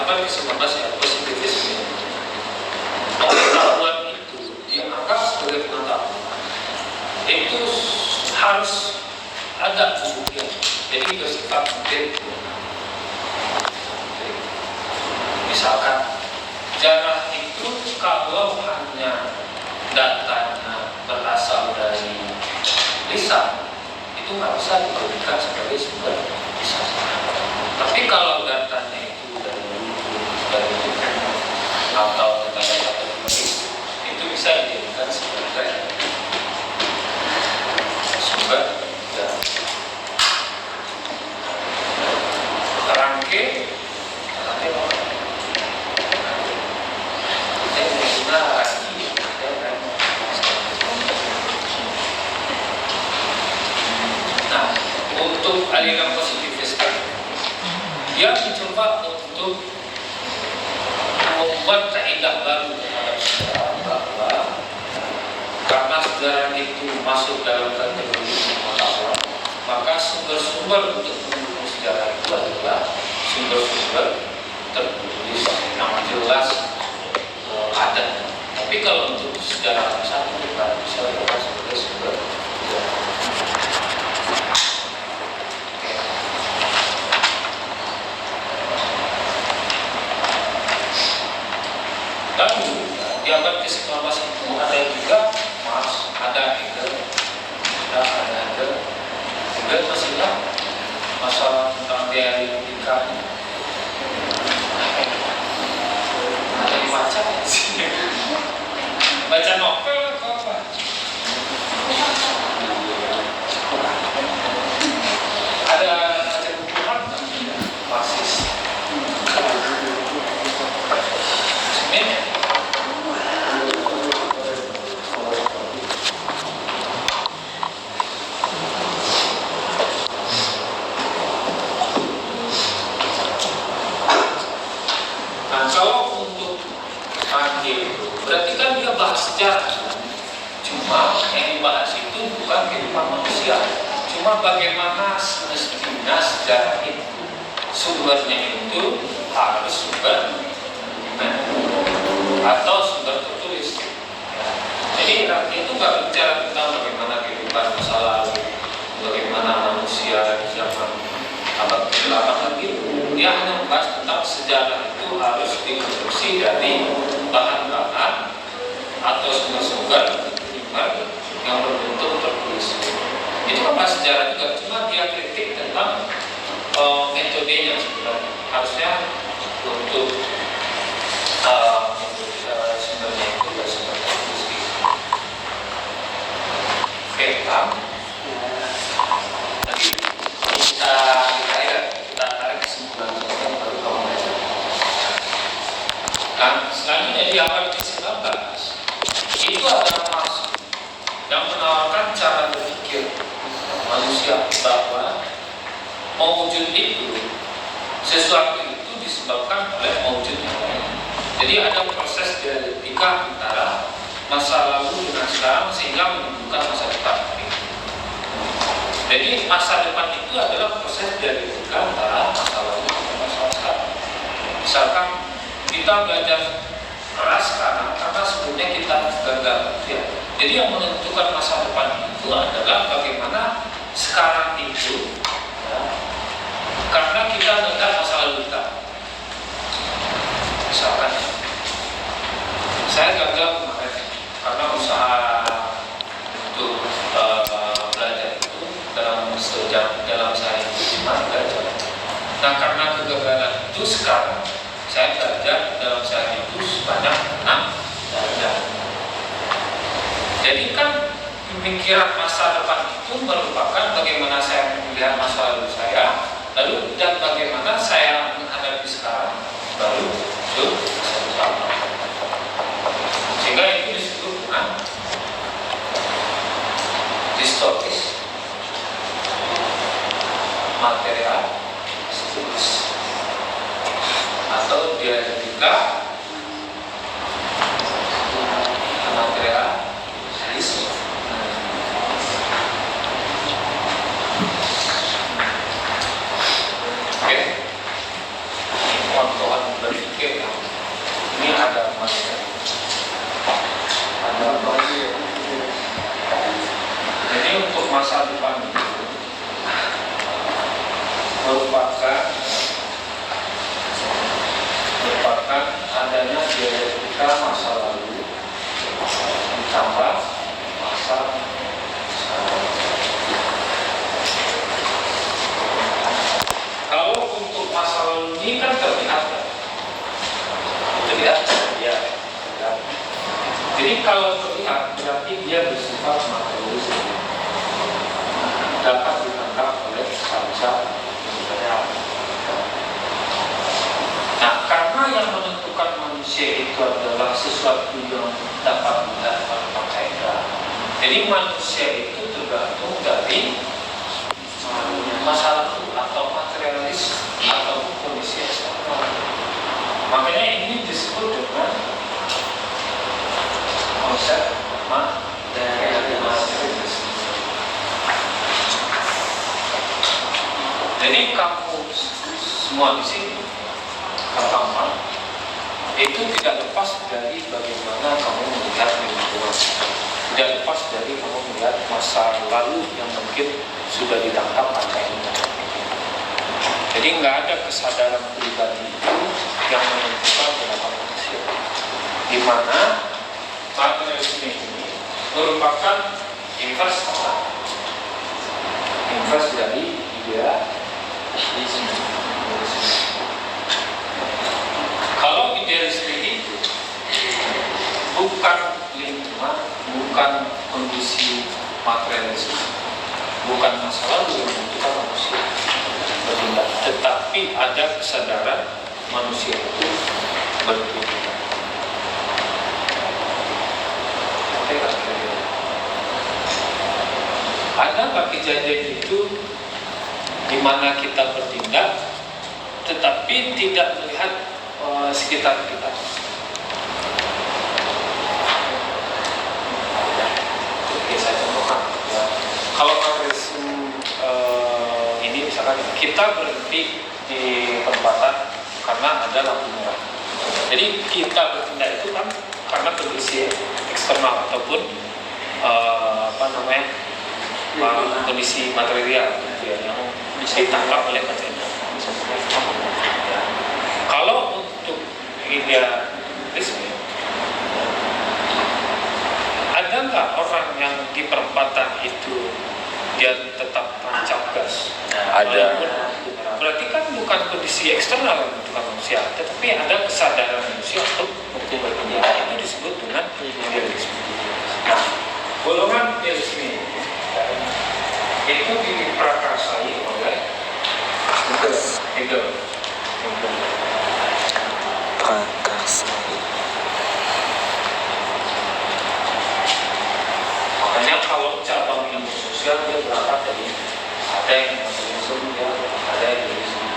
Tahapan ke-19 ya, positivisme. Pengetahuan itu dianggap sebagai pengetahuan itu harus ada buktinya, jadi bersifat empiric. Misalkan sejarah itu kalau hanya datanya berasal dari lisan, itu nggak bisa dijadikan sebagai sumber lisan. Tapi kalau datanya itu dari buku, dari buku atau data-data teknologi, itu bisa dijadikan sebagai sumber sejarah. Rangke Nah, untuk aliran positivis dia mencoba untuk membuat kaidah baru terhadap sejarah, bahwa karena sejarah itu masuk dalam kategori pengetahuan, maka sumber-sumber untuk mendukung sejarah itu adalah sumber-sumber tertulis yang jelas ada. Tapi kalau untuk sejarah satu kita bisa lihat sebagai sumber sejarah. Lalu di abad ke-19 itu ada juga Marx, ada Hegel, Hegel masih ingat masalah tentang dialektika. Ada dibaca baca novel atau apa? Ada baca buku Marxis. Sebenarnya kalau untuk Hegel berarti kan dia bahas sejarah, cuma yang dibahas itu bukan kehidupan manusia, cuma bagaimana semestinya sejarah itu sumbernya itu harus sumber atau sumber tertulis. Jadi itu nggak bicara tentang bagaimana kehidupan masa lalu, bagaimana manusia di zaman abad ke-8 lagi. Dia hanya membahas tentang sejarah itu harus dikonstruksi dari bahan-bahan atau sumber-sumber yang berbentuk tertulis. Itu membahas sejarah juga, cuma dia kritik tentang metodenya sebenarnya. Harusnya untuk sumbernya itu bersumber tertulis. Oke, paham? Nanti kita tarik kesimpulan baru kamu baca. Nah, selanjutnya di abad ke-19 itu adalah Marx yang menawarkan cara berpikir manusia bahwa mewujud itu, sesuatu itu disebabkan oleh mewujud yang lain. Jadi ada proses dialektika antara masa lalu dengan sekarang sehingga menentukan masa depan. Jadi masa depan itu adalah proses dialektika antara masa lalu dan masa sekarang. Misalkan kita belajar keras sekarang karena sebelumnya kita gagal ya. Jadi yang menentukan masa depan itu adalah bagaimana sekarang itu ya, karena kita melihat masa lalu kita. Misalkan saya gagal kemarin karena usaha untuk belajar itu dalam sejam dalam sehari itu cuma 3 jam. Nah karena kegagalan itu sekarang saya belajar dalam sehari itu sebanyak 6 jam. Jadi kan pemikiran masa depan itu merupakan bagaimana saya melihat masa lalu saya, lalu dan bagaimana saya menghadapi sekarang, baru itu masa depan. Sehingga itu disebut dengan distopis, material, studies, atau dialektika material. Oke, mohon Tuhan berkati. adanya dialektika masa lalu ditambah masa sekarang. Kalau untuk masa lalu ini kan terlihat ya? Terlihat ya. Jadi kalau terlihat berarti dia bersifat materialistik, dapat ditangkap oleh kaca indera. Nah, karena yang menentukan manusia itu adalah sesuatu yang dapat dilihat oleh kaca indera, jadi manusia itu tergantung dari masa lalu atau materialis atau kondisi eksternal. Makanya ini disebut dengan konsep materialis. Jadi kamu semua di sini pertama itu tidak lepas dari bagaimana kamu melihat lingkungan, tidak lepas dari kamu melihat masa lalu yang mungkin sudah ditangkap kaca indera. Jadi nggak ada kesadaran pribadi itu yang menentukan berapa manusia, di mana materialisme ini merupakan invers dari idealisme. Kalau idealisme itu bukan lingkungan, bukan kondisi materialisme, bukan masa lalu yang menentukan manusia bertindak, tetapi ada kesadaran manusia itu bertindak. Ada nggak kejadian itu di mana kita bertindak, tetapi tidak melihat sekitar kita? Oke, saya contohkan. Ya. Kalau materialisme ini misalkan kita berhenti di perempatan karena ada lampu merah. Jadi kita bertindak itu kan karena kondisi eksternal ataupun kondisi material yang bisa ditangkap oleh kaca indera. Kalau untuk idealisme, ada nggak orang yang di perempatan itu dia tetap tancap gas? Ada. Berarti kan bukan kondisi eksternal yang menentukan manusia, tetapi ada kesadaran manusia untuk bertindak. Itu disebut dengan idealisme. Nah, golongan idealisme itu diprakarsai oleh Hegel. Makanya kalau cabang ilmu sosial dia berangkat dari ada yang materialisme, ada yang idealisme.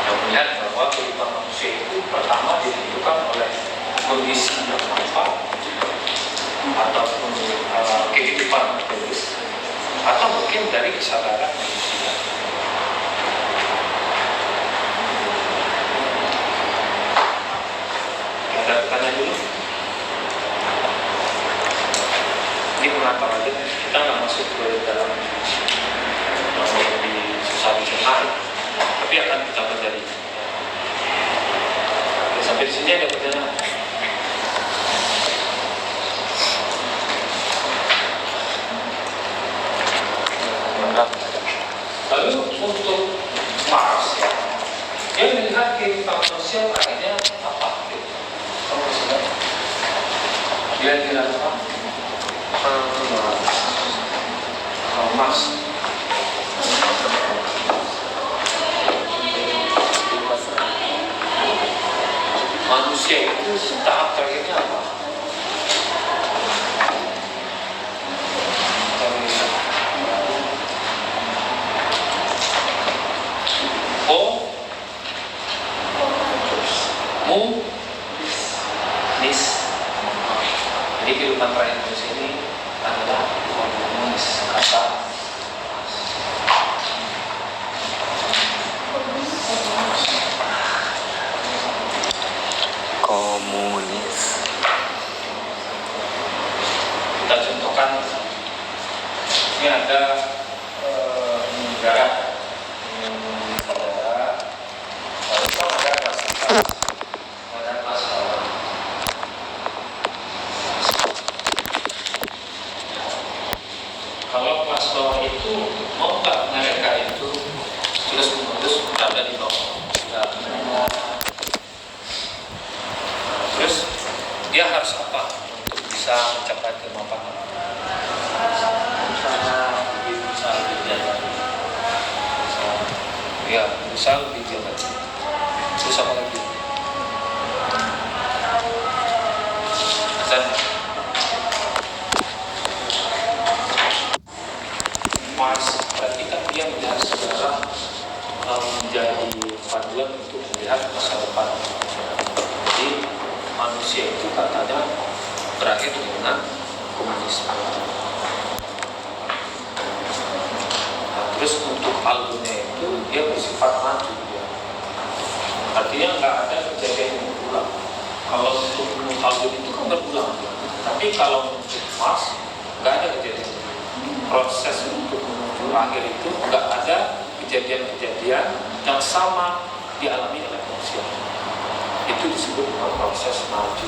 Yang melihat bahwa kehidupan manusia itu pertama ditentukan oleh kondisi yang manfaat ataupun kehidupan materialis, atau mungkin dari kesadaran manusia. Ada pertanyaan dulu? Ini pengantar aja, kita nggak masuk ke dalam lebih susah dicerna, tapi akan kita pelajari. Sampai di sini ada pertanyaan. Lalu untuk Mars, dia melihat kehidupan manusia akhirnya apa? Kamu sudah dia bilang apa? Mars. Manusia itu tahap terakhirnya apa? Nis. Jadi kehidupan terakhir manusia ini adalah komunis, kata komunis. berusaha lebih giat lagi. Terus apa lagi? Dan Mars berarti kan dia melihat sejarah menjadi panduan untuk melihat masa depan. Jadi manusia itu katanya berakhir dengan komunisme. Nah, terus untuk albumnya itu dia bersifat maju ya. Artinya nggak ada kejadian yang berulang. Kalau untuk album itu kan berulang, tapi kalau untuk Mars nggak ada kejadian. Proses untuk menuju akhir itu nggak ada kejadian-kejadian yang sama dialami oleh manusia. Itu disebut dengan proses maju.